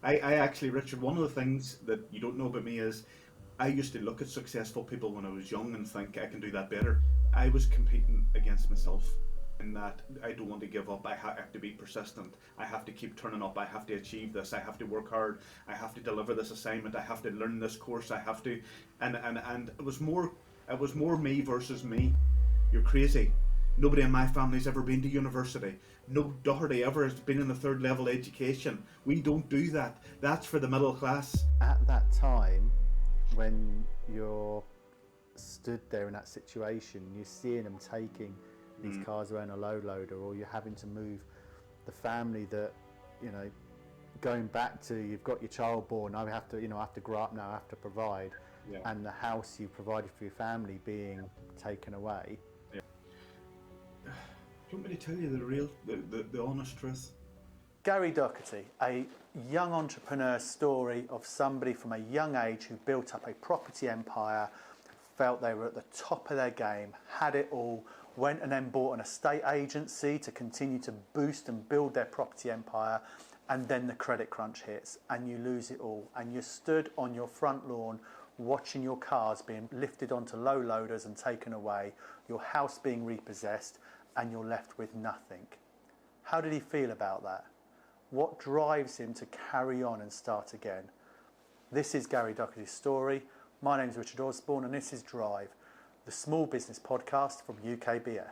I actually, Richard, one of the things that you don't know about me is I used to look at successful people when I was young and think I can do that better. I was competing against myself in that I don't want to give up. I have to be persistent. I have to keep turning up. I have to achieve this. I have to work hard. I have to deliver this assignment. I have to learn this course. I have to, and it was more me versus me. You're crazy. Nobody in my family's ever been to university. No Doherty ever has been in a third level education. We don't do that. That's for the middle class. At that time, when you're stood there in that situation, you're seeing them taking these cars around a low loader, or you're having to move the family that, you know, going back to, you've got your child born, I have to, I have to grow up now, I have to provide, Yeah. and the house you provided for your family being taken away. Yeah. Do you want me to tell you the honest truth? Gary Doherty, a young entrepreneur story of somebody from a young age who built up a property empire, felt they were at the top of their game, had it all, went and then bought an estate agency to continue to boost and build their property empire, and then the credit crunch hits and you lose it all, and you're stood on your front lawn watching your cars being lifted onto low loaders and taken away, your house being repossessed, and you're left with nothing. How did he feel about that? What drives him to carry on and start again? This is Gary Doherty's story. My name is Richard Osborne, and this is Drive, the small business podcast from UKBF.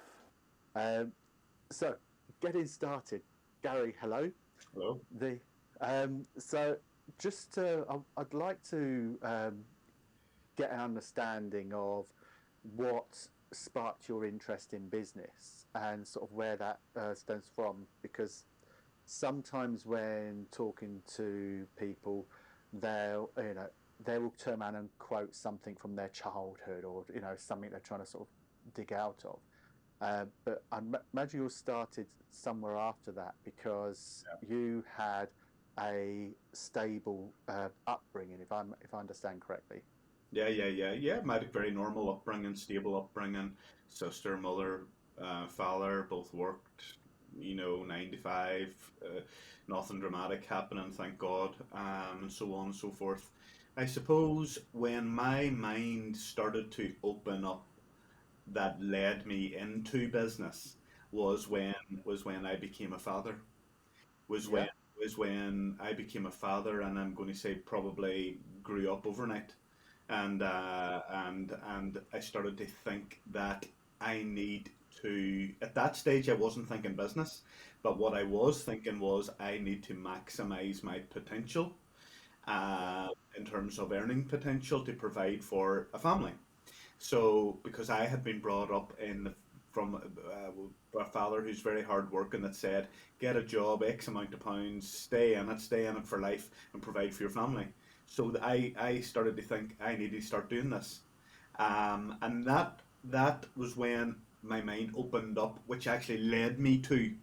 So, getting started. Gary, hello. Hello. So, I'd like to get an understanding of what sparked your interest in business and sort of where that stems from, because sometimes when talking to people, they will turn around and quote something from their childhood, or something they're trying to sort of dig out of. But I imagine you started somewhere after that, because you had a stable upbringing, if I understand correctly. Yeah. My very normal upbringing, stable upbringing. Sister, mother, father, both worked. 9 to 5. Nothing dramatic happening, thank God, and so on and so forth. I suppose when my mind started to open up, that led me into business was when I became a father. Was when Yeah. was when I became a father, and I'm going to say probably grew up overnight, and I started to think that I need to. At that stage, I wasn't thinking business, but what I was thinking was I need to maximize my potential, uh, in terms of earning potential to provide for a family. So, because I had been brought up from a father who's very hard working, that said, get a job, X amount of pounds, stay in it for life, and provide for your family. So I started to think I need to start doing this, and that was when my mind opened up, which actually led me to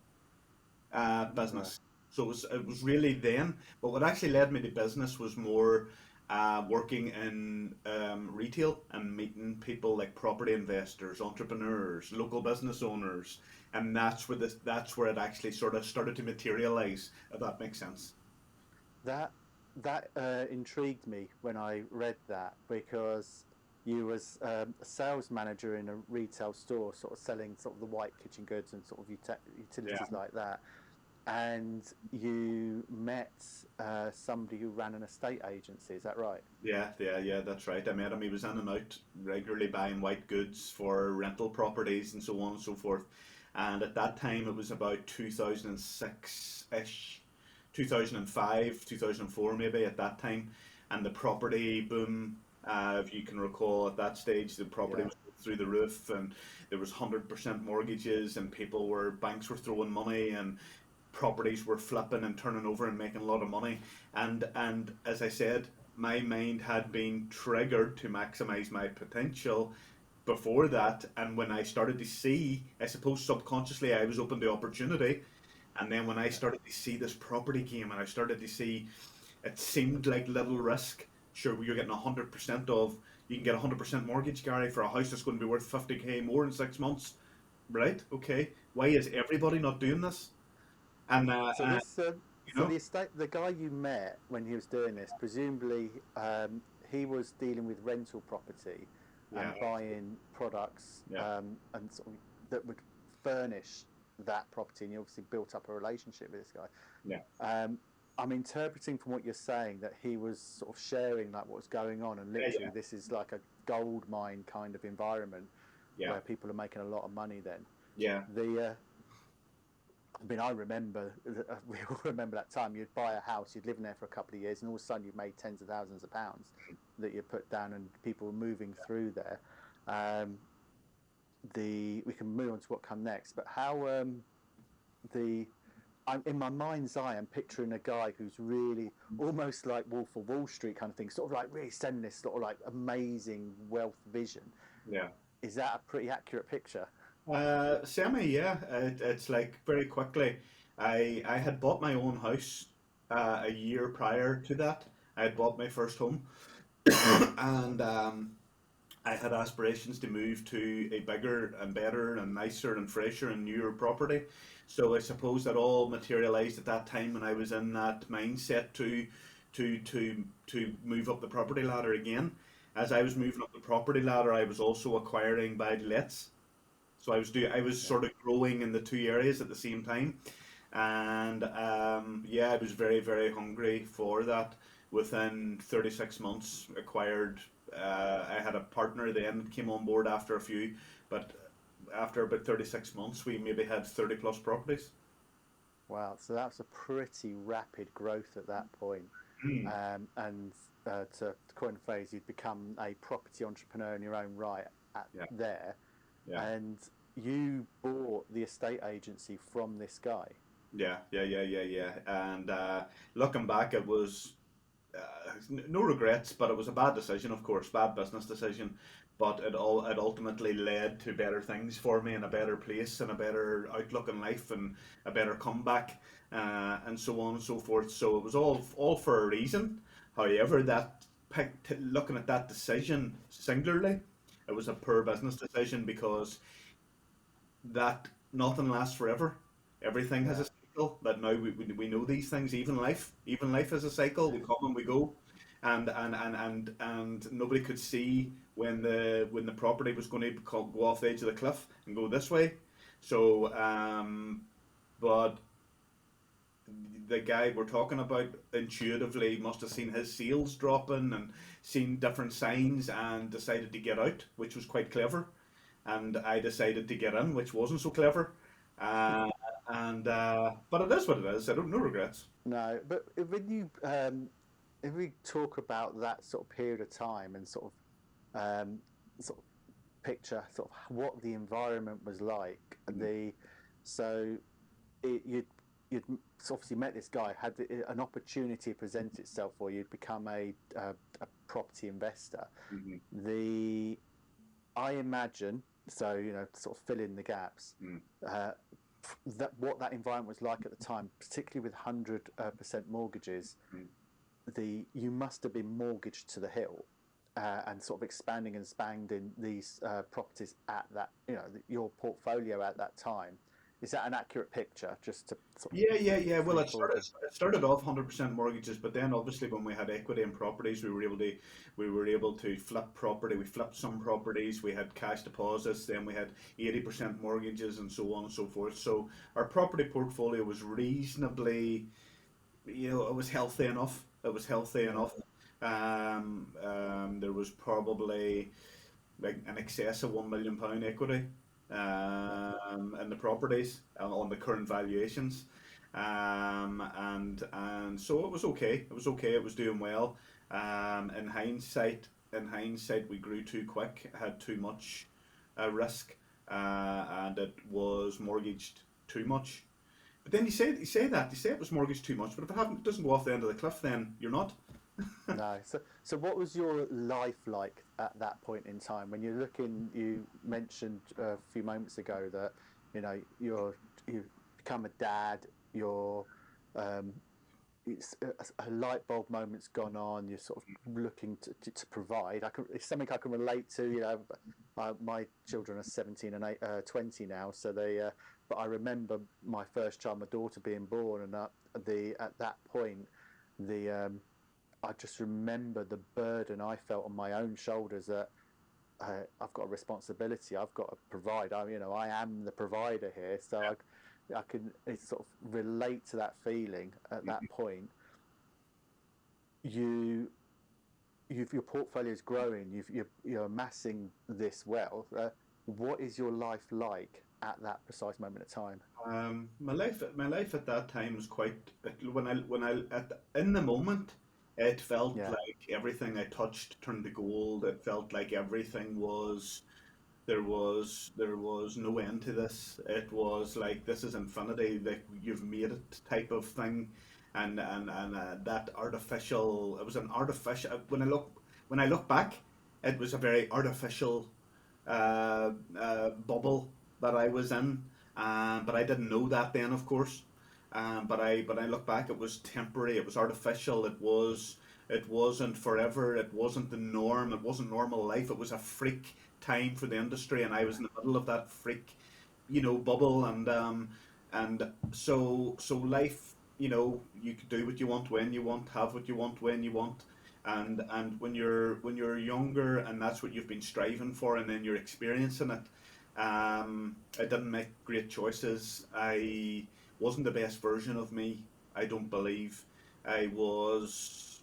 Right. business. So it was really then. But what actually led me to business was more working in retail and meeting people like property investors, entrepreneurs, local business owners, and that's where it actually sort of started to materialize. If that makes sense. That intrigued me when I read that, because you was a sales manager in a retail store, sort of selling sort of the white kitchen goods and sort of Yeah. utilities like that, and you met somebody who ran an estate agency. Is that right? Yeah, that's right. I met him. He was in and out regularly buying white goods for rental properties and so on and so forth. And at that time, it was about 2006-ish, 2005, 2004 maybe at that time. And the property boom, if you can recall, at that stage, the property Yeah. was through the roof, and there was 100% mortgages, and banks were throwing money, and properties were flipping and turning over and making a lot of money. And as I said, my mind had been triggered to maximize my potential before that. And when I started to see, I suppose subconsciously I was open to opportunity. And then when I Yeah. started to see this property game, and I started to see it seemed like little risk. Sure, you're getting 100% of, you can get a 100% mortgage, Gary, for a house that's going to be worth 50K more in 6 months. Right? Okay. Why is everybody not doing this? And So this you So know. the guy you met when he was doing this, presumably he was dealing with rental property Yeah, and buying products yeah, and sort of that would furnish that property, and you obviously built up a relationship with this guy. yeah, I'm interpreting from what you're saying that he was sort of sharing like what's going on, and yeah, literally this is like a gold mine kind of environment yeah, where people are making a lot of money. Then yeah, the I mean, I remember, we all remember that time you'd buy a house, you'd live in there for a couple of years, and all of a sudden you've made tens of thousands of pounds that you put down, and people were moving through there. Um, we can move on to what come next, but how the I'm in my mind's eye, I'm picturing a guy who's really almost like Wolf of Wall Street kind of thing, sort of like really sending this sort of like amazing wealth vision. yeah. Is that a pretty accurate picture? Semi, yeah. It's like very quickly. I had bought my own house a year prior to that. I had bought my first home, and I had aspirations to move to a bigger and better and nicer and fresher and newer property. So I suppose that all materialized at that time when I was in that mindset to move up the property ladder again. As I was moving up the property ladder, I was also acquiring buy-to-lets. So I was Yeah. sort of growing in the two areas at the same time, and yeah, I was very very hungry for that. Within 36 months, acquired. I had a partner then came on board after a few, but after about 36 months, we maybe had 30 plus properties. Wow, so that's a pretty rapid growth at that point. Mm, And to coin a phrase, you'd become a property entrepreneur in your own right at yeah, there, yeah, and you bought the estate agency from this guy. yeah. And looking back, it was no regrets, but it was a bad decision, of course, bad business decision. But it ultimately led to better things for me, and a better place, and a better outlook in life, and a better comeback, and so on and so forth. So it was all for a reason. However, looking at that decision singularly, it was a poor business decision because that nothing lasts forever. Everything has a Yeah, cycle. That now we know these things. Even life has a cycle. We come and we go, and nobody could see when the property was going to go off the edge of the cliff and go this way. So, but the guy we're talking about intuitively must have seen his sales dropping and seen different signs and decided to get out, which was quite clever. And I decided to get in, which wasn't so clever. Uh, and but it is what it is. I don't no regrets. no, but when you if we talk about that sort of period of time and sort of picture sort of what the environment was like, Mhm. the so you'd obviously met this guy, had an opportunity present itself for you, you'd become a property investor. Mhm. The I imagine, so you know, sort of fill in the gaps. Mm. Uh, that what that environment was like at the time, particularly with 100% mortgages, Mm. the you must have been mortgaged to the hill, and sort of expanding and expanding these properties at that, you know, your portfolio at that time. Is that an accurate picture? Just to sort Yeah. of Well, free forward them. it started off 100% mortgages, but then obviously when we had equity in properties, we were able to flip property. We flipped some properties. We had cash deposits. Then we had 80% mortgages, and so on and so forth. So our property portfolio was reasonably, it was healthy enough. It was healthy Yeah. enough. There was probably like in excess of £1 million equity in the properties on the current valuations, and so it was okay. It was okay. It was doing well. In hindsight, we grew too quick, had too much risk, and it was mortgaged too much. But then you say it was mortgaged too much. But if it doesn't go off the end of the cliff, then you're not. No. So what was your life like at that point in time when you're looking? You mentioned a few moments ago that you know you become a dad. You're it's a light bulb moment's gone on. You're sort of looking to provide. It's something I can relate to. You know, my children are 17 and 20 now, so they. But I remember my first child, my daughter, being born, and at that point, I just remember the burden I felt on my own shoulders that I've got a responsibility. I've got to provide. I am the provider here, so I can sort of relate to that feeling at that point. Your portfolio is growing. You're amassing this wealth. What is your life like at that precise moment of time? My life at that time was quite, in the moment, it felt Yeah, like everything I touched turned to gold. It felt like everything was there was no end to this. It was like this is infinity. Like you've made it type of thing, and that artificial. It was an artificial. When I look back, it was a very artificial bubble that I was in. But I didn't know that then, of course. But I look back, it was temporary. It was artificial. It wasn't forever. It wasn't the norm. It wasn't normal life. It was a freak time for the industry, and I was in the middle of that freak, bubble. And life. You could do what you want when you want, have what you want when you want, and when you're younger, and that's what you've been striving for, and then you're experiencing it. I didn't make great choices. I wasn't the best version of me. I don't believe. I was.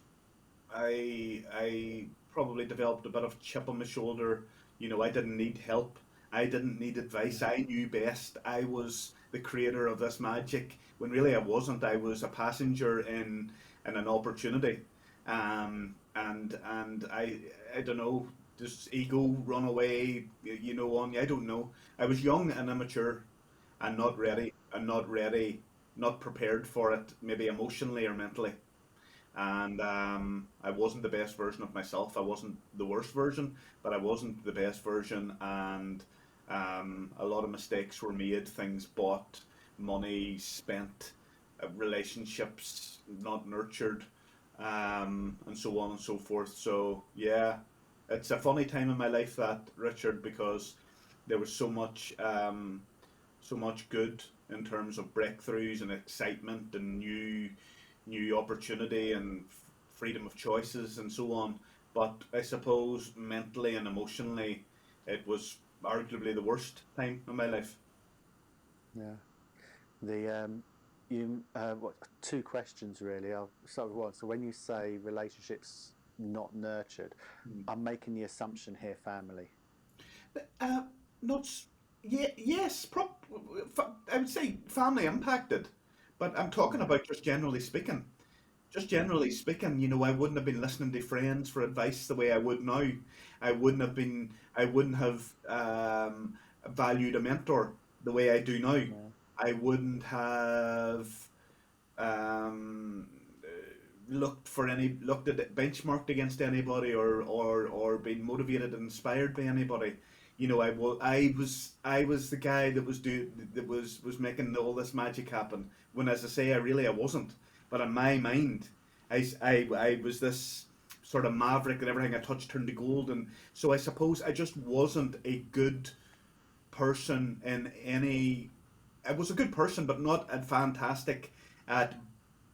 I probably developed a bit of chip on my shoulder. I didn't need help. I didn't need advice. I knew best. I was the creator of this magic when really I wasn't. I was a passenger in an opportunity. And I don't know, just ego run away, on you. I don't know. I was young and immature and yeah, not ready, not prepared for it, maybe emotionally or mentally. And I wasn't the best version of myself. I wasn't the worst version, but I wasn't the best version. And a lot of mistakes were made, things bought, money spent, relationships not nurtured, and so on and so forth. So, yeah, it's a funny time in my life, that, Richard, because there was so much good in terms of breakthroughs and excitement and new opportunity and freedom of choices and so on. But I suppose mentally and emotionally, it was arguably the worst time in my life. yeah. The what, two questions really. I'll start with one. So when you say relationships not nurtured, I'm making the assumption here family. Uh, not, yeah, yes, I would say family impacted, but I'm talking Mm, about just generally speaking. Just generally speaking, I wouldn't have been listening to friends for advice the way I would now. I wouldn't have valued a mentor the way I do now. yeah, I wouldn't have um, looked at it, benchmarked against anybody, or been motivated and inspired by anybody. I was the guy that was making all this magic happen. When, as I say, I wasn't. But in my mind, I was this sort of maverick, and everything I touched turned to gold. And so I suppose I just wasn't a good person in any. I was a good person, but not fantastic at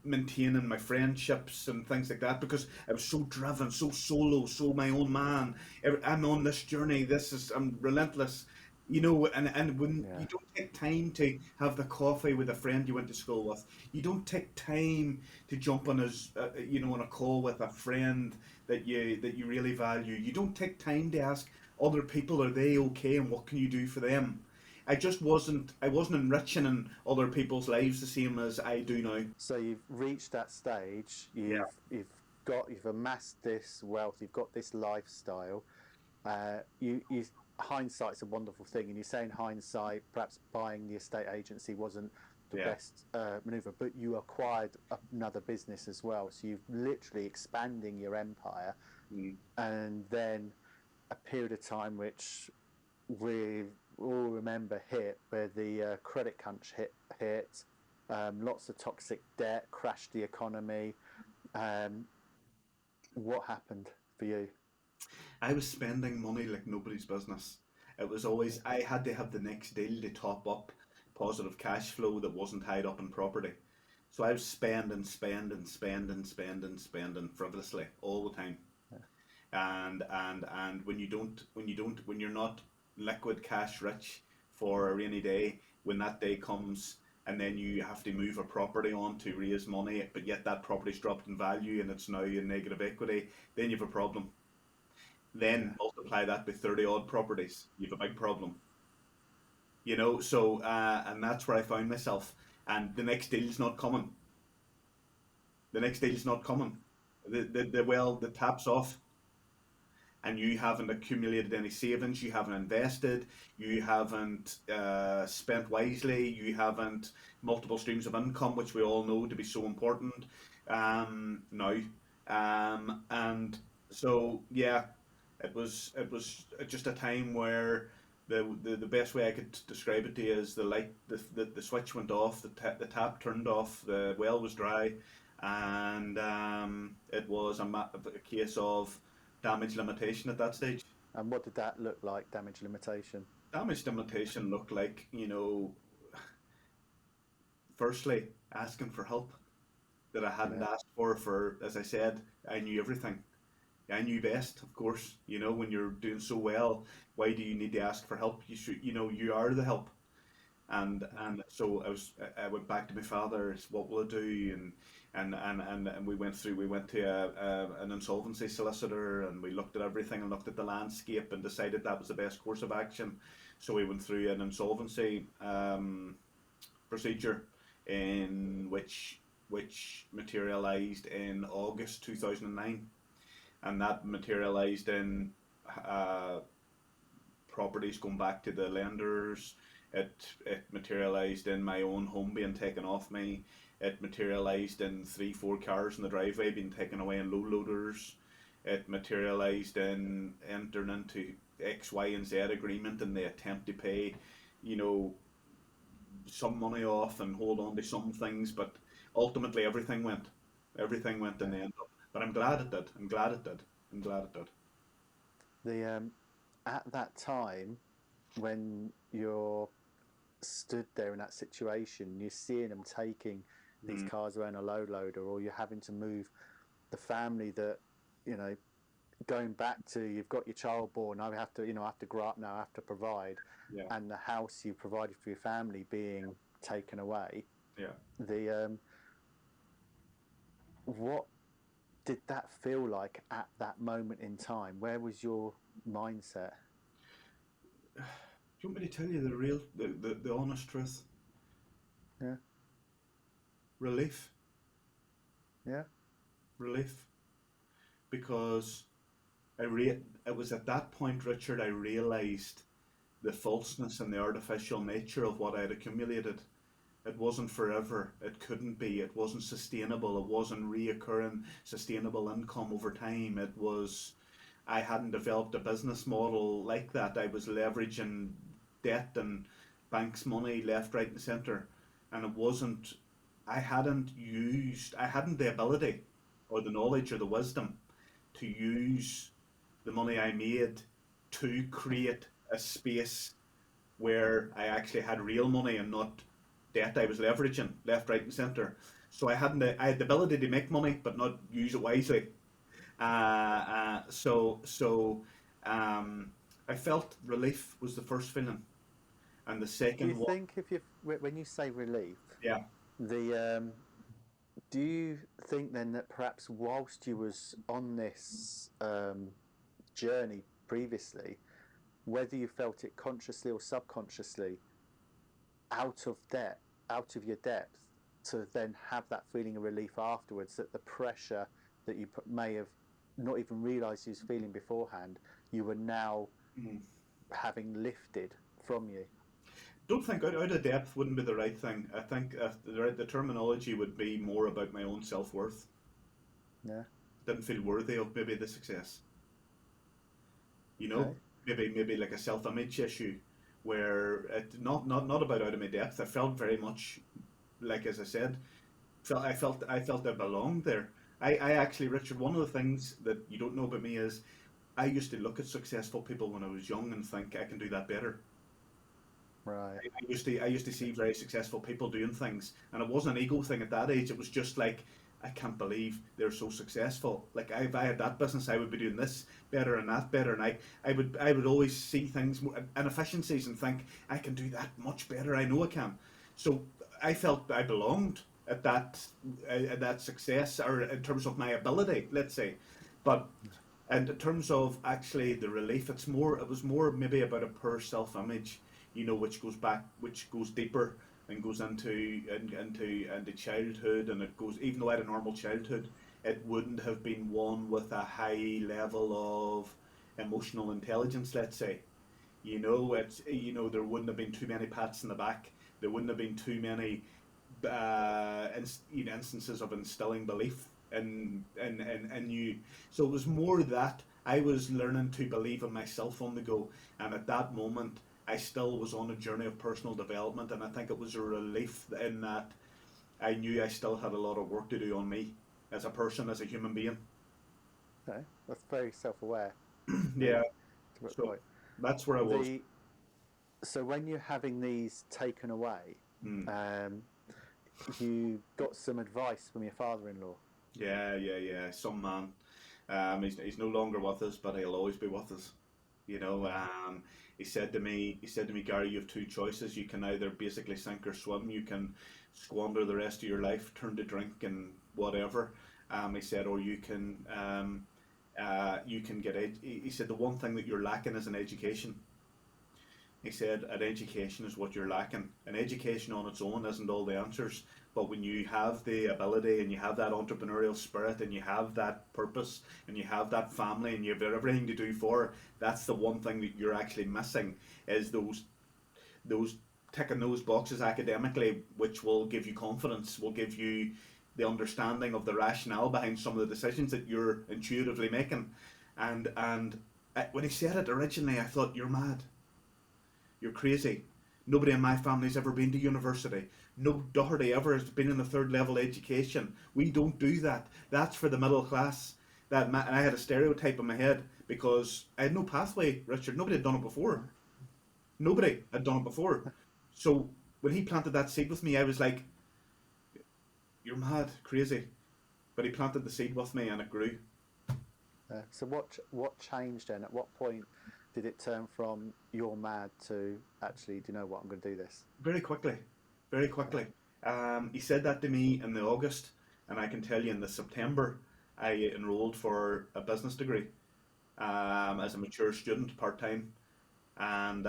maintaining my friendships and things like that, because I was so driven, so solo, so my own man. I'm on this journey. I'm relentless. And when yeah, you don't take time to have the coffee with a friend you went to school with, you don't take time to jump on a call with a friend that you really value. You don't take time to ask other people, are they okay, and what can you do for them. I wasn't enriching in other people's lives the same as I do now. So you've reached that stage. Yeah. You've amassed this wealth. You've got this lifestyle. You hindsight's a wonderful thing, and you say in hindsight, perhaps buying the estate agency wasn't the Yeah. best maneuver, but you acquired another business as well. So you've literally expanding your empire, Mm. and then a period of time which we all remember hit, where the credit crunch hit, lots of toxic debt, crashed the economy. Um, what happened for you? I was spending money like nobody's business. It was always, I had to have the next deal to top up positive cash flow that wasn't tied up in property. So I was spending frivolously all the time. And when you're not liquid cash rich for a rainy day, when that day comes and then you have to move a property on to raise money, but yet that property's dropped in value and it's now in negative equity, then you have a problem. Yeah, Then multiply that by 30 odd properties, you have a big problem. And that's where I found myself. And the next deal's not coming. The next deal's not coming. The tap's off, and you haven't accumulated any savings, you haven't invested, you haven't spent wisely, you haven't multiple streams of income, which we all know to be so important now. And so, yeah, it was just a time where the best way I could describe it to you is the switch went off, the tap turned off, the well was dry, and it was a case of damage limitation at that stage. and what did that look like? Damage limitation. Damage limitation looked like, firstly, asking for help that I hadn't Yeah, asked as I said, I knew everything. I knew best, of course. When you're doing so well, why do you need to ask for help? You should, you are the help. And so I went back to my father. What will I do? And we went to an insolvency solicitor, and we looked at everything and looked at the landscape and decided that was the best course of action. So we went through an insolvency procedure in which materialized in August 2009, and that materialized in uh, properties going back to the lenders. It materialized in my own home being taken off me. It materialized in 3, 4 cars in the driveway being taken away in low loaders. It materialized in entering into X, Y, and Z agreement in the attempt to pay, you know, some money off and hold on to some things, but ultimately everything went. Everything went in yeah. the end up. But I'm glad it did. I'm glad it did. I'm glad it did. The At that time when you're stood there in that situation, you're seeing them taking these Mm, cars around a low loader, or you're having to move the family that you know going back to you've got your child born. I have to I have to grow up now. I have to provide, yeah, and the house you provided for your family being taken away. yeah. The What did that feel like at that moment in time? Where was your mindset? Do you want me to tell you the honest truth? Yeah, Relief. yeah, Relief. Because it was at that point, Richard, I realised the falseness and the artificial nature of what I'd accumulated. It wasn't forever. It couldn't be. It wasn't sustainable. It wasn't reoccurring sustainable income over time. I hadn't developed a business model like that. I was leveraging debt and banks' money left, right, and centre. And it wasn't, I hadn't the ability or the knowledge or the wisdom to use the money I made to create a space where I actually had real money and not debt I was leveraging left, right, and centre. So I had the ability to make money, but not use it wisely. So I felt relief was the first feeling, and the do you second one, think if you when you say relief, yeah. the do you think then that perhaps whilst you was on this journey previously, whether you felt it consciously or subconsciously, out of debt, out of your depth, to then have that feeling of relief afterwards, that the pressure that you may have not even realised you was feeling beforehand, you were now Mm. having lifted from you? Don't think out of depth wouldn't be the right thing. I think the terminology would be more about my own self worth. Yeah. Didn't feel worthy of maybe the success. You know, Okay. maybe like a self image issue, where it not about out of my depth. I felt very much like as I said, I felt I belonged there. I actually, Richard, one of the things that you don't know about me is I used to look at successful people when I was young and think I can do that better. Right. I used to see very successful people doing things, and it wasn't an ego thing at that age. It was just like, I can't believe they're so successful. Like, if I had that business, I would be doing this better and that better, and I would always see things inefficiencies and think I can do that much better. I know I can. So I felt I belonged at that success, or in terms of my ability, let's say. But and in terms of actually the relief, it was more maybe about a poor self-image, which goes deeper and goes into childhood, and it goes, even though I had a normal childhood, it wouldn't have been one with a high level of emotional intelligence, let's say. There wouldn't have been too many pats in the back. There wouldn't have been too many instances of instilling belief in you. So it was more that I was learning to believe in myself on the go, and at that moment, I still was on a journey of personal development, and I think it was a relief in that I knew I still had a lot of work to do on me as a person, as a human being. Okay. That's very self-aware. Yeah, Really, to a so point. that's where I was. The So when you're having these taken away, Mm. um, you got some advice from your father-in-law. Yeah, yeah, yeah. Some man. He's no longer with us, but he'll always be with us. You know, Yeah. he said to me, Gary, you have two choices. You can either basically sink or swim. You can squander the rest of your life, turn to drink and whatever. He said, or you can get he said the one thing that you're lacking is an education. He said, an education is what you're lacking. An education on its own isn't all the answers. But when you have the ability and you have that entrepreneurial spirit and you have that purpose and you have that family and you have everything to do for it, that's the one thing that you're actually missing, is those ticking those boxes academically, which will give you confidence, will give you the understanding of the rationale behind some of the decisions that you're intuitively making. And when he said it originally, I thought, you're mad. You're crazy. Nobody in my family's ever been to university. No Doherty ever has been in a third level education. We don't do that. That's for the middle class. And I had a stereotype in my head because I had no pathway, Richard. Nobody had done it before. Nobody had done it before. So when he planted that seed with me, I was like, you're mad, crazy. But he planted the seed with me and it grew. So what changed then? At what point did it turn from you're mad to actually, do you know what, I'm going to do this? Very quickly, very Yeah. quickly. He said that to me in the August, and I can tell you in the September, I enrolled for a business degree as a mature student part time, and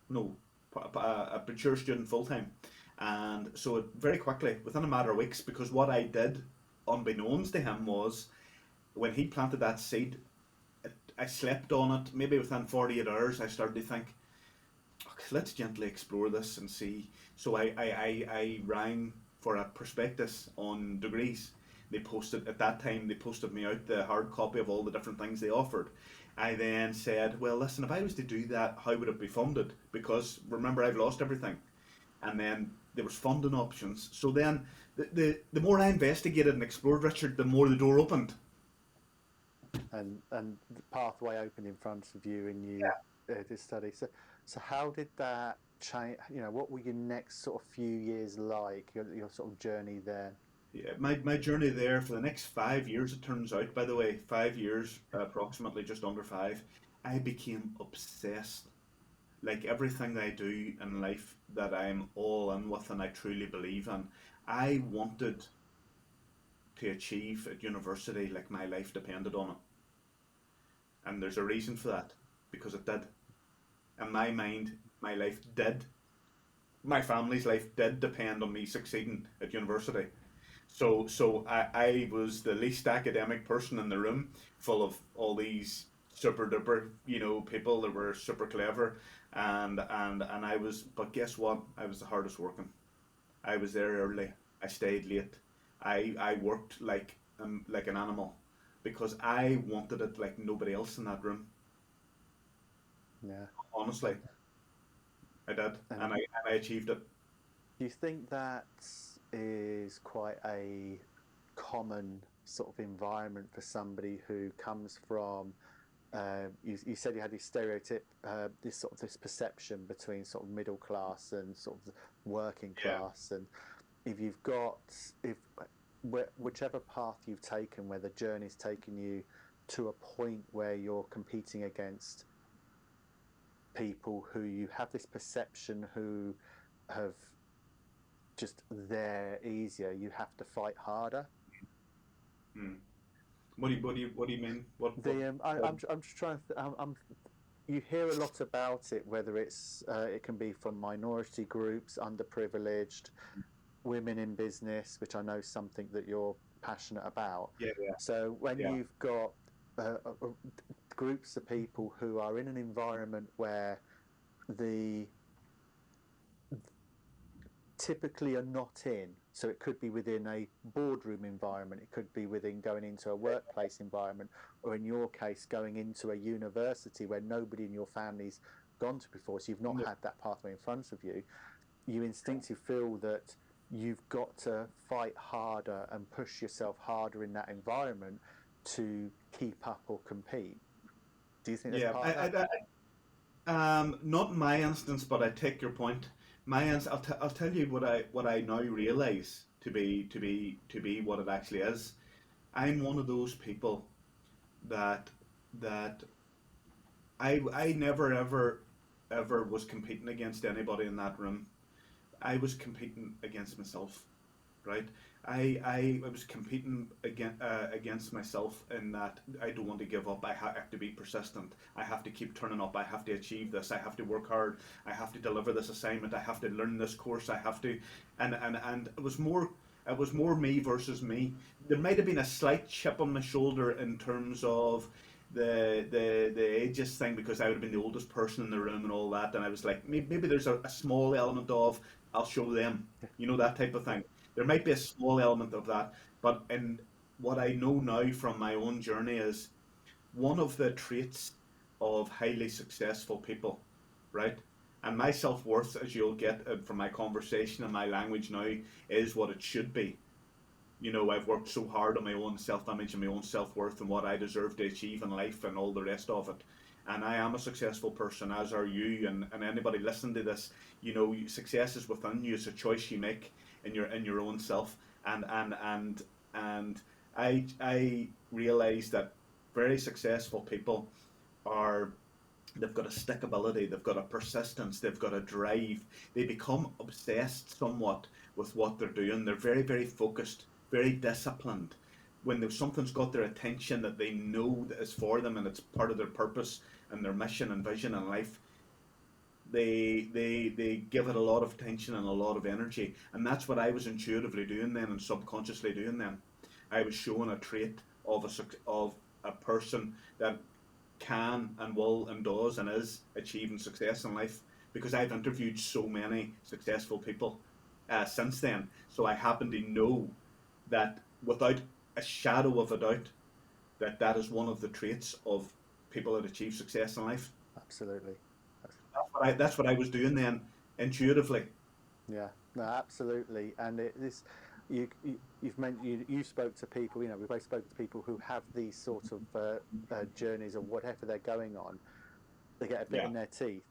no, a mature student full time. And so very quickly, within a matter of weeks, because what I did, unbeknownst to him, was when he planted that seed, I slept on it. Maybe within 48 hours, I started to think, okay, let's gently explore this and see. So I rang for a prospectus on degrees. At that time, they posted me out the hard copy of all the different things they offered. I then said, well, listen, if I was to do that, how would it be funded? Because remember, I've lost everything. And then there was funding options. So then the more I investigated and explored, Richard, the more the door opened. And the pathway opened in front of you and you did study. So how did that change? What were your next sort of few years like? Your sort of journey there? Yeah, my journey there for the next 5 years, it turns out, by the way, 5 years, approximately just under five, I became obsessed. Like everything I do in life that I'm all in with and I truly believe in, I wanted to achieve at university like my life depended on it. And there's a reason for that, because it did. In my mind, my life did, my family's life did depend on me succeeding at university. So I was the least academic person in the room, full of all these super duper, people that were super clever, and I was. But guess what? I was the hardest working. I was there early. I stayed late. I worked like an animal, because I wanted it like nobody else in that room. Yeah. Honestly, I did, and And I achieved it. do you think that is quite a common sort of environment for somebody who comes from. You said you had this stereotype, this sort of this perception between sort of middle class and sort of working Yeah. class, and if you've got if whichever path you've taken, where the journey's taken you to a point where you're competing against people who you have this perception who have just they're easier, you have to fight harder. Hmm. What do you mean? What? I'm just trying to. You hear a lot about it, whether it can be from minority groups, underprivileged, women in business, which I know is something that you're passionate about. Yeah, yeah, So when yeah. you've got groups of people who are in an environment where the typically are not in. So it could be within a boardroom environment, it could be within going into a workplace environment, or in your case, going into a university where nobody in your family's gone to before. So you've not No. had that pathway in front of you. You instinctively feel that you've got to fight harder and push yourself harder in that environment to keep up or compete. Do you think there's Yeah, part of that? not in my instance, but I take your point. I'll tell you what I now realize to be what it actually is. I'm one of those people that that I never ever was competing against anybody in that room. I was competing against myself, right? I was competing against myself in that I don't want to give up. I have to be persistent. I have to keep turning up. I have to achieve this. I have to work hard. I have to deliver this assignment. I have to learn this course. I have to, and it was more me versus me. There might have been a slight chip on my shoulder in terms of the ages thing because I would have been the oldest person in the room and all that, and I was like maybe there's a small element of I'll show them, you know, that type of thing. There might be a small element of that, but in what I know now from my own journey is one of the traits of highly successful people, right? And my self worth, as you'll get from my conversation and my language now, is what it should be. You know, I've worked so hard on my own self image and my own self worth and what I deserve to achieve in life and all the rest of it. And I am a successful person, as are you, and anybody listening to this. You know, success is within you. It's a choice you make in your own self. And I realize that very successful people are they've got a stickability, they've got a persistence, they've got a drive. They become obsessed somewhat with what they're doing. They're very focused, very disciplined. When there's something's got their attention that they know that is for them and it's part of their purpose and their mission and vision in life, they give it a lot of attention and a lot of energy. And that's what I was intuitively doing then and subconsciously doing then. I was showing a trait of a person that can and will and does and is achieving success in life because I've interviewed so many successful people since then. So I happen to know that without a shadow of a doubt that that is one of the traits of people that achieve success in life. Absolutely. That's what I was doing then intuitively. Yeah, no, absolutely. And this, you've meant you spoke to people. You know, we both spoke to people who have these sort of journeys or whatever they're going on. They get a bit Yeah. in their teeth,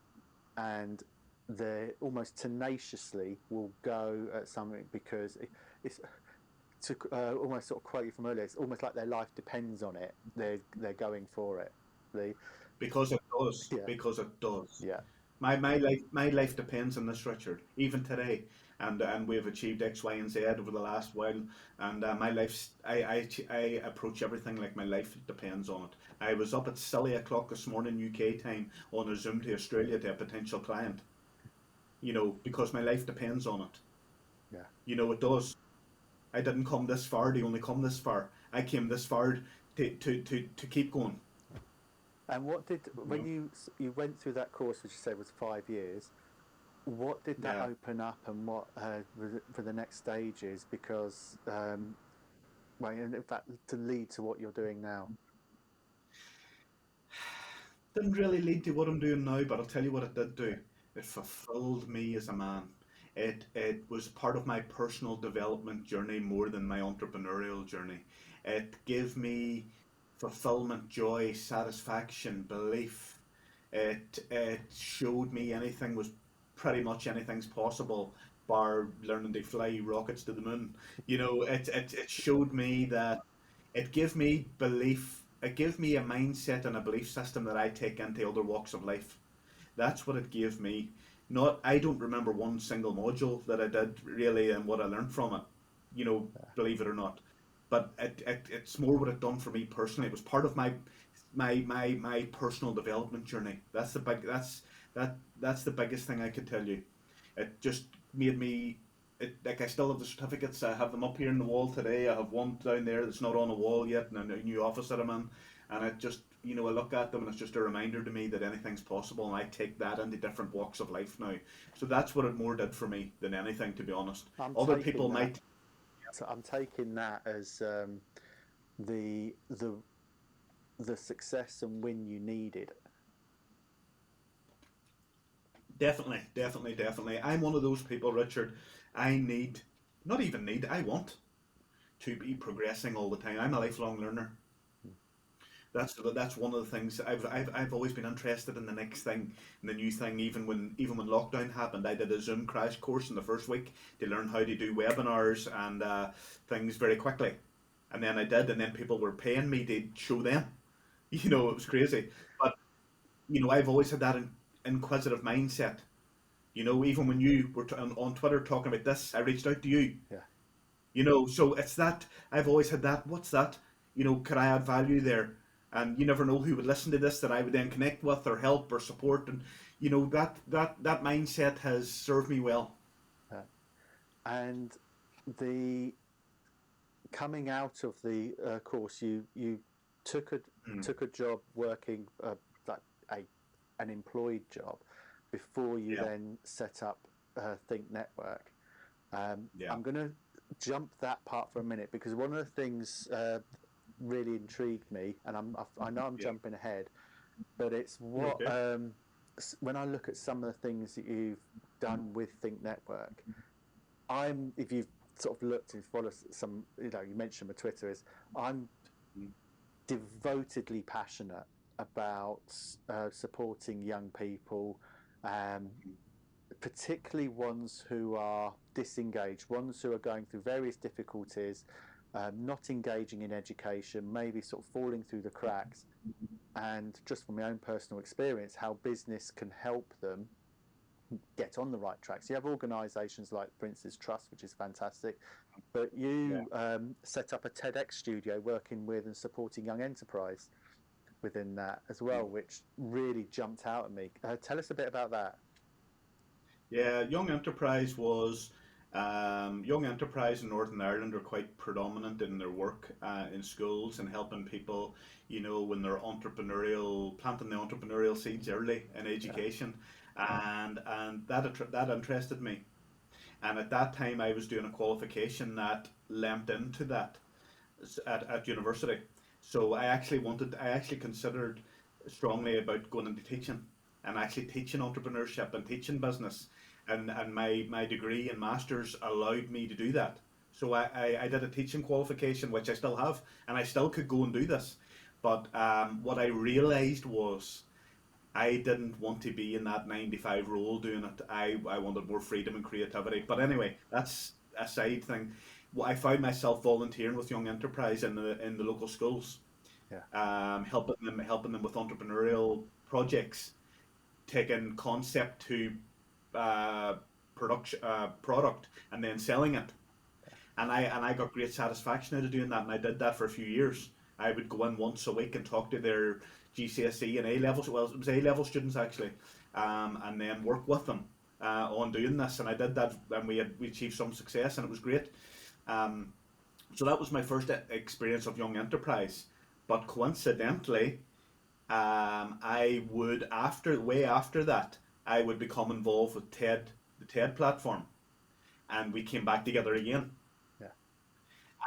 and they almost tenaciously will go at something because it's to almost sort of quote you from earlier. It's almost like their life depends on it. They're going for it. They, Because it does. yeah, Because it does. yeah, My life depends on this, Richard. Even today, and we've achieved X, Y, and Z over the last while. And my life's I approach everything like my life depends on it. I was up at silly o'clock this morning UK time on a Zoom to Australia to a potential client. You know, because my life depends on it. yeah. You know, it does. I didn't come this far to only come this far. I came this far to keep going. And what did You when know. you went through that course, which you said was 5 years? What did that Yeah. open up, and what for the next stages? Because well, in fact, to lead to what you're doing now. Didn't really lead to what I'm doing now, but I'll tell you what it did do. It fulfilled me as a man. It was part of my personal development journey more than my entrepreneurial journey. It gave me fulfillment, joy, satisfaction, belief. It showed me anything was pretty much anything's possible, bar learning to fly rockets to the moon. It showed me that it gave me belief. It gave me a mindset and a belief system that I take into other walks of life. That's what it gave me. Not, I don't remember one single module that I did really and what I learned from it. Believe it or not. But it's more what it done for me personally. It was part of my personal development journey. That's the biggest thing I could tell you. It just made me. Like I still have the certificates. I have them up here in the wall today. I have one down there that's not on the wall yet in a new office that I'm in, and it just I look at them and it's just a reminder to me that anything's possible, and I take that into different walks of life now. So that's what it more did for me than anything, to be honest. I'm Other people taking that. might. So I'm taking that as the the the success and win you needed. Definitely, definitely, definitely. I'm one of those people, Richard. I need, not even need, I want to be progressing all the time. I'm a lifelong learner. That's one of the things I've always been interested in the next thing, and the new thing. Even when lockdown happened, I did a Zoom crash course in the first week to learn how to do webinars and things very quickly, and then I did, and then people were paying me to show them. It was crazy, but I've always had that inquisitive mindset. Even when you were on Twitter talking about this, I reached out to you. Yeah. So it's that I've always had that. What's that? Could I add value there? And you never know who would listen to this that I would then connect with or help or support. And that mindset has served me well. Yeah. And the coming out of the course, you took a Mm. took a job working like a an employed job before you Yeah, then set up Think Network. yeah. I'm going to jump that part for a minute because one of the things really intrigued me, and I know I'm Yeah. jumping ahead, but it's You're what okay. when I look at some of the things that you've done with Think Network, if you've sort of looked and followed some, you mentioned my Twitter is I'm Mm. devotedly passionate about supporting young people, um, particularly ones who are disengaged, ones who are going through various difficulties, not engaging in education, maybe sort of falling through the cracks. And just from my own personal experience, how business can help them get on the right track. So you have organisations like Prince's Trust, which is fantastic, but Yeah. you set up a TEDx studio working with and supporting young enterprise within that as well, which really jumped out at me. Tell us a bit about that. Yeah, Young Enterprise in Northern Ireland are quite predominant in their work in schools and helping people, when they're entrepreneurial, planting the entrepreneurial seeds early in Yeah, education, and that interested me. And at that time, I was doing a qualification that lamped into that at university. So I actually considered strongly about going into teaching and actually teaching entrepreneurship and teaching business. And my degree and master's allowed me to do that. So I did a teaching qualification, which I still have, and I still could go and do this. But what I realised was I didn't want to be in that 9 to 5 role doing it. I wanted more freedom and creativity. But anyway, that's a side thing. I found myself volunteering with Young Enterprise in the local schools, yeah, helping them with entrepreneurial projects, taking concept to uh, product and then selling it. And I got great satisfaction out of doing that, and I did that for a few years. I would go in once a week and talk to their GCSE and A levels. Well, it was A level students actually, and then work with them on doing this. And I did that, and we achieved some success, and it was great. Um, so that was my first experience of Young Enterprise. But coincidentally, I would way after that, I would become involved with the TED platform, and we came back together again. yeah,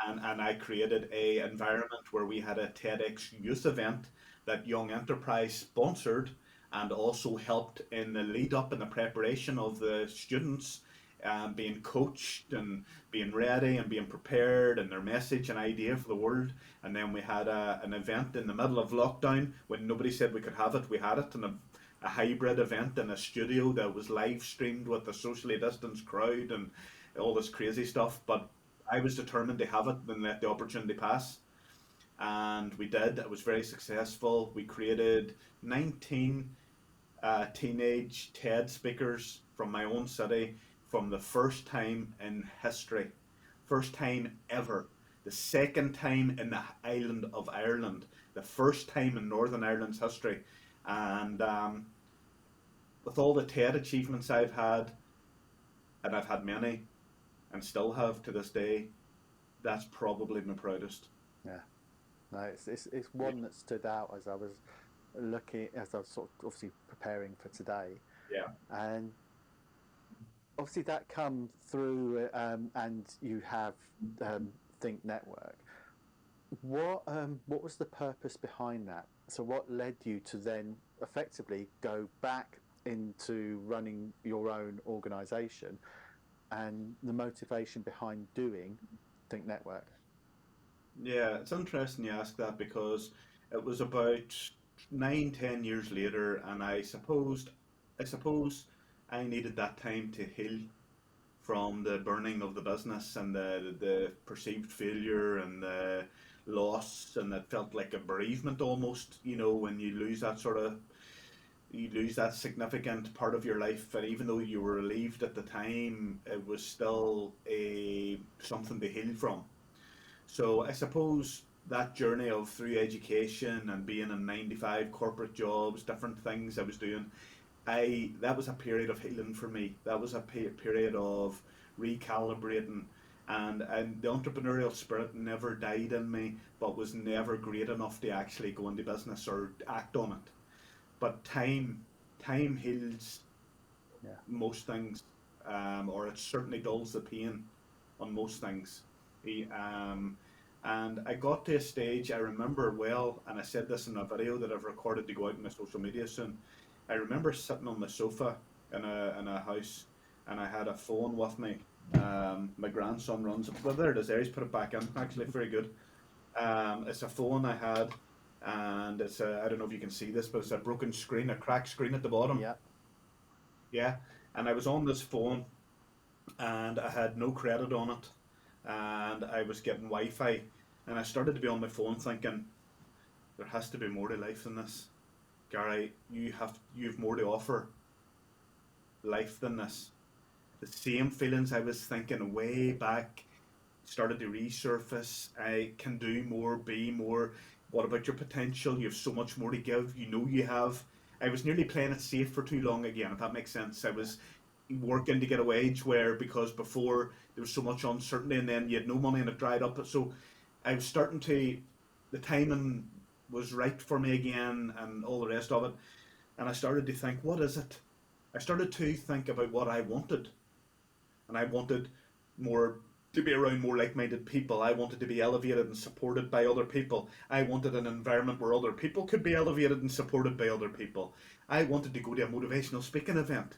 And I created a environment where we had a TEDx youth event that Young Enterprise sponsored and also helped in the lead up and the preparation of the students being coached and being ready and being prepared and their message and idea for the world. And then we had an event in the middle of lockdown when nobody said we could have it. We had it in a hybrid event in a studio that was live streamed with a socially distanced crowd and all this crazy stuff. But I was determined to have it and let the opportunity pass. And we did. It was very successful. We created 19 teenage TED speakers from my own city from the first time in history. First time ever. The second time in the island of Ireland. The first time in Northern Ireland's history. And with all the TED achievements I've had, and I've had many, and still have to this day, that's probably my proudest. Yeah. No, it's one that stood out as I was looking, as I was sort of obviously preparing for today. Yeah. And obviously that come through, and you have Think Network. What was the purpose behind that? So what led you to then effectively go back into running your own organisation, and the motivation behind doing Think Network? Yeah, it's interesting you ask that because it was about 9, 10 years later, and I suppose I needed that time to heal from the burning of the business and the perceived failure and the loss, and it felt like a bereavement almost. When you lose that significant part of your life, and even though you were relieved at the time, it was still a something to heal from. So I suppose that journey of through education and being in 9 to 5 corporate jobs, different things I was doing, I that was a period of healing for me. That was a period of recalibrating, and the entrepreneurial spirit never died in me, but was never great enough to actually go into business or act on it. But time heals Yeah. most things, or it certainly dulls the pain on most things. He, and I got to a stage I remember well, and I said this in a video that I've recorded to go out on my social media soon. I remember sitting on the sofa in a house, and I had a phone with me. My grandson runs it. Well, there it is. There, he's put it back in. Actually, very good. It's a phone I had, and I don't know if you can see this, but it's a broken screen, a cracked screen at the bottom. Yeah. Yeah, and I was on this phone, and I had no credit on it, and I was getting Wi-Fi, and I started to be on my phone thinking, there has to be more to life than this, Gary. You've more to offer life than this. The same feelings I was thinking way back started to resurface. I can do more, be more. What about your potential? You have so much more to give. You have. I was nearly playing it safe for too long again, if that makes sense. I was working to get a wage where, because before there was so much uncertainty, and then you had no money and it dried up. So I was starting to, the timing was right for me again and all the rest of it. And I started to think, what is it? I started to think about what I wanted. And I wanted more to be around more like-minded people. I wanted to be elevated and supported by other people. I wanted an environment where other people could be elevated and supported by other people. I wanted to go to a motivational speaking event.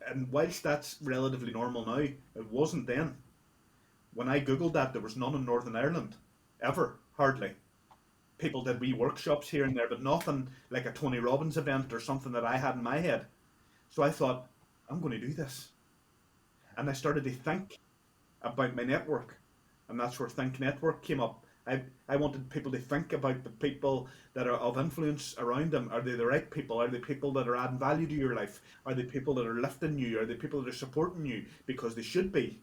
And whilst that's relatively normal now, it wasn't then. When I googled that, there was none in Northern Ireland, ever, hardly. People did wee workshops here and there, but nothing like a Tony Robbins event or something that I had in my head. So I thought, I'm going to do this. And I started to think about my network, and that's where Think Network came up. I wanted people to think about the people that are of influence around them. Are they the right people? Are they people that are adding value to your life? Are they people that are lifting you? Are they people that are supporting you? Because they should be.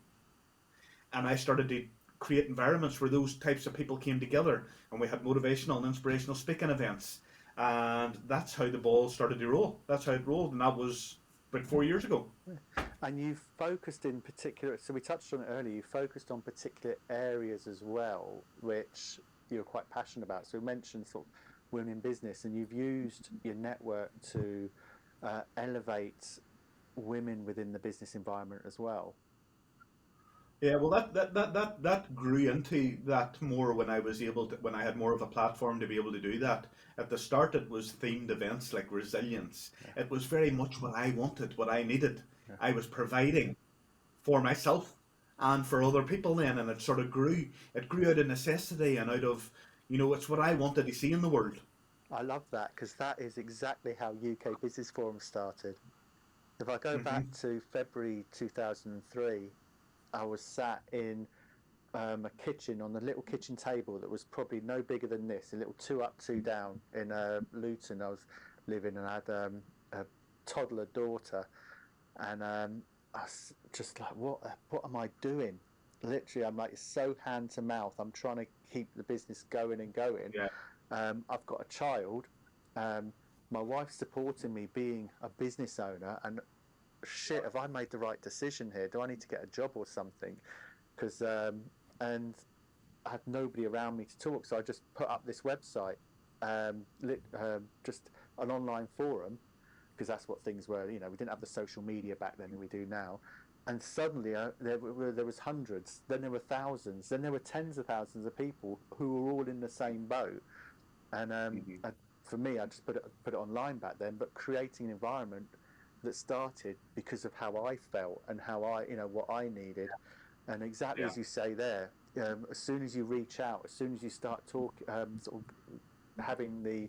And I started to create environments where those types of people came together, and we had motivational and inspirational speaking events. And that's how the ball started to roll. That's how it rolled, and that was about 4 years ago. And you've focused in particular, so we touched on it earlier, you focused on particular areas as well, which you're quite passionate about. So we mentioned sort of women in business, and you've used your network to elevate women within the business environment as well. Yeah, well, that grew into that more when when I had more of a platform to be able to do that. At the start, it was themed events like resilience. Yeah. It was very much what I wanted, what I needed. Yeah. I was providing for myself and for other people then, and it sort of grew. It grew out of necessity and out of, it's what I wanted to see in the world. I love that because that is exactly how UK Business Forum started. If I go back Hmm. to February 2003, I was sat in a kitchen on a little kitchen table that was probably no bigger than this, a little two up, two down in Luton. I was living and I had a toddler daughter, and I was just like, what am I doing? Literally, I'm like so hand to mouth. I'm trying to keep the business going and going. Yeah, I've got a child. Um, my wife's supporting me being a business owner, and shit, have I made the right decision here? Do I need to get a job or something? Because and I had nobody around me to talk, so I just put up this website, just an online forum, because that's what things were. You know, we didn't have the social media back then that we do now. And suddenly there was hundreds, then there were thousands, then there were tens of thousands of people who were all in the same boat. And hmm, for me, I just put it online back then, but creating an environment that started because of how I felt and how what I needed. And exactly yeah, as you say there, as soon as you reach out, as soon as you start talking, sort of having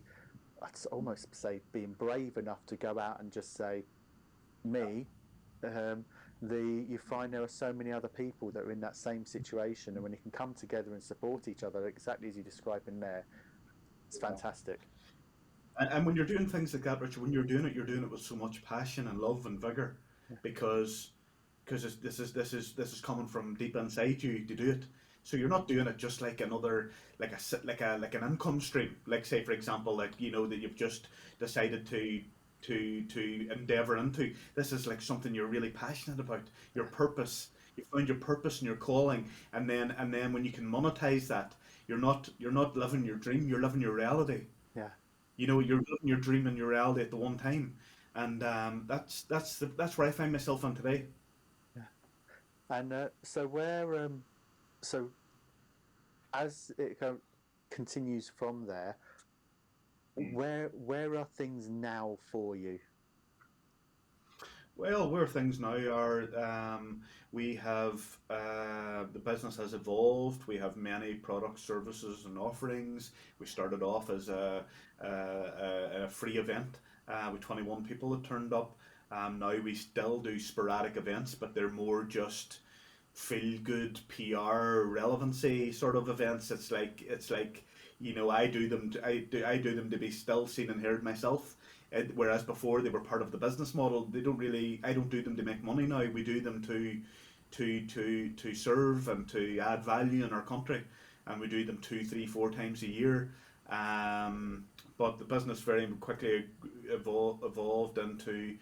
I'd almost say being brave enough to go out and just say me, um, you find there are so many other people that are in that same situation, and when you can come together and support each other, exactly as you describe in there, it's yeah. fantastic. And when you're doing things like that, Richard, when you're doing it with so much passion and love and vigor, Yeah. because this is coming from deep inside you to do it. So you're not doing it just like another like an income stream. Like say for example, like that you've just decided to endeavor into. This is like something you're really passionate about. Your purpose. You found your purpose and your calling, and then when you can monetize that, you're not living your dream. You're living your reality. Yeah. You're living your dream and your reality at the one time, and that's where I find myself in today. Yeah. And so as it continues from there, where are things now for you? Well, where things now are, we have the business has evolved. We have many products, services, and offerings. We started off as a free event with 21 people that turned up. Now we still do sporadic events, but they're more just feel good PR relevancy sort of events. It's like I do them to be still seen and heard myself. Whereas before they were part of the business model. I don't do them to make money now. We do them to serve and to add value in our country, and we do them two, three, four times a year. Um, but the business very quickly evolved into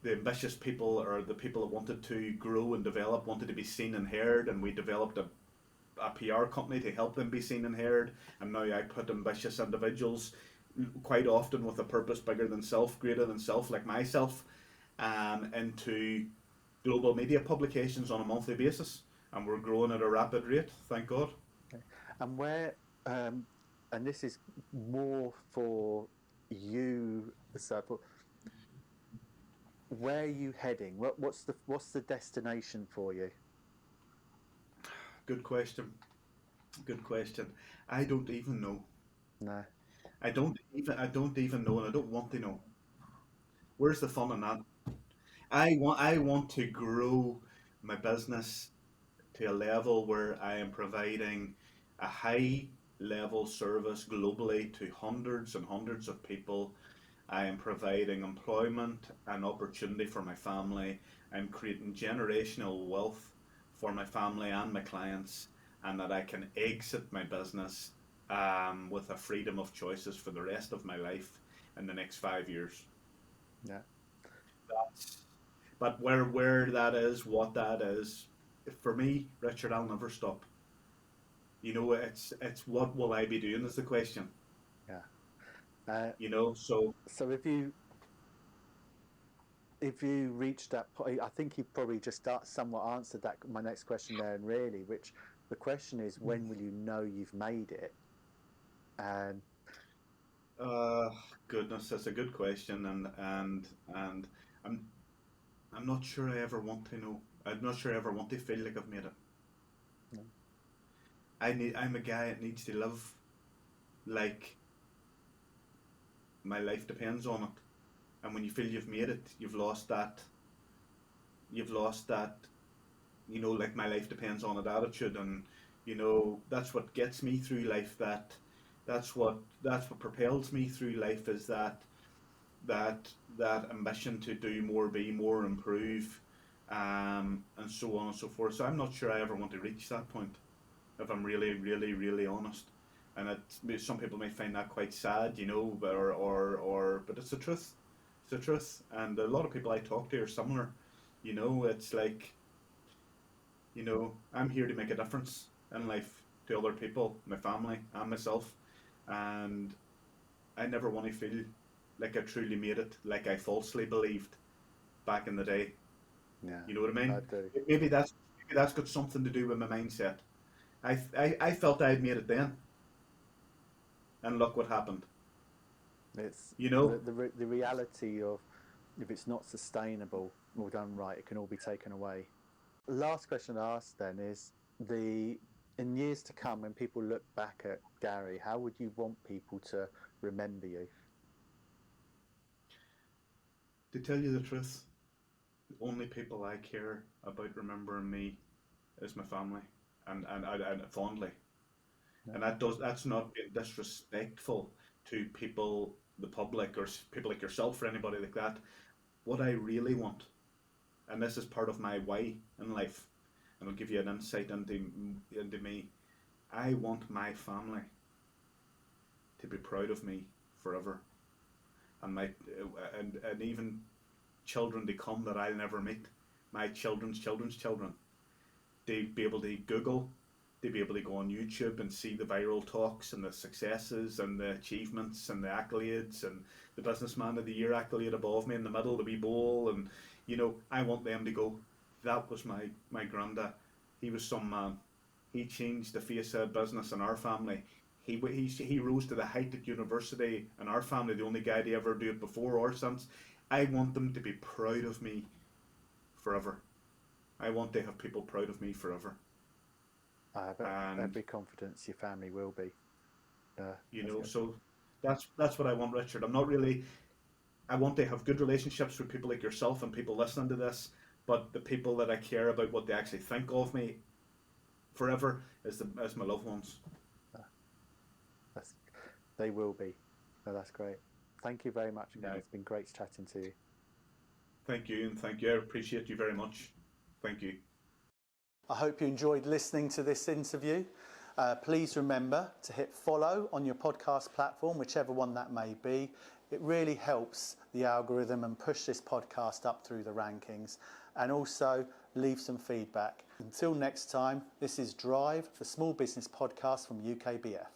the ambitious people, or the people that wanted to grow and develop, wanted to be seen and heard, and we developed a PR company to help them be seen and heard. And now I put ambitious individuals, quite often with a purpose bigger than self, greater than self, like myself, into global media publications on a monthly basis, and we're growing at a rapid rate. Thank God. Okay. And um, and this is more for you, so where are you heading? What's the destination for you? Good question. Good question. I don't even know. No. I don't even know, and I don't want to know. Where's the fun in that? I want to grow my business to a level where I am providing a high level service globally to hundreds and hundreds of people. I am providing employment and opportunity for my family. I'm creating generational wealth for my family and my clients, and that I can exit my business with a freedom of choices for the rest of my life in the next 5 years. Yeah. That's, but where that is, what that is, for me, Richard, I'll never stop. It's what will I be doing is the question. Yeah. Uh, So so if you reach that point, I think you probably just somewhat answered that my next question there, and really, which the question is, when will you know you've made it? And uh, goodness, that's a good question, and I'm I'm not sure I ever want to know. I'm not sure I ever want to feel like I've made it. No. I'm a guy that needs to live like my life depends on it. And when you feel you've made it, you've lost that. You've lost that. Like my life depends on it attitude, and that's what gets me through life. That's what propels me through life is that that ambition to do more, be more, improve, and so on and so forth. So I'm not sure I ever want to reach that point, if I'm really, really, really honest. And some people may find that quite sad, but it's the truth. It's the truth. And a lot of people I talk to are similar. It's like, I'm here to make a difference in life to other people, my family, and myself. And I never want to feel like I truly made it, like I falsely believed back in the day. Yeah, You know what I I mean? do. Maybe that's got something to do with my mindset. I felt I had made it then, and look what happened. It's You know, the reality of if it's not sustainable or done right, it can all be taken away. Last question I ask then is the in years to come when people look back at Gary, how would you want people to remember you? to tell you the truth, the only people I care about remembering me is my family, and fondly. Yeah. And that's not being disrespectful to people, the public, or people like yourself or anybody like that. What I really want, and this is part of my why in life, and I'll give you an insight into me. I want my family to be proud of me forever, and and even children to come that I'll never meet, my children's children. They be able to Google, they be able to go on YouTube and see the viral talks and the successes and the achievements and the accolades and the businessman of the year accolade above me in the middle, the wee bowl, and I want them to go, that was my granda. He was some man. He changed the face of business in our family. He rose to the height at university in our family, the only guy to ever do it before or since. I want them to be proud of me forever. I want to have people proud of me forever. I have And every confidence your family will be. That's good. so that's what I want, Richard. I'm not really. I want to have good relationships with people like yourself and people listening to this, but the people that I care about what they actually think of me forever is my loved ones. Uh, that's, they will be. No, that's great. Thank you very much again. Yeah. It's been great chatting to you. Thank you, and thank you. I appreciate you very much. Thank you. I hope you enjoyed listening to this interview. Please remember to hit follow on your podcast platform, whichever one that may be. It really helps the algorithm and push this podcast up through the rankings. And also leave some feedback. Until next time, this is Drive, the small business podcast from UKBF.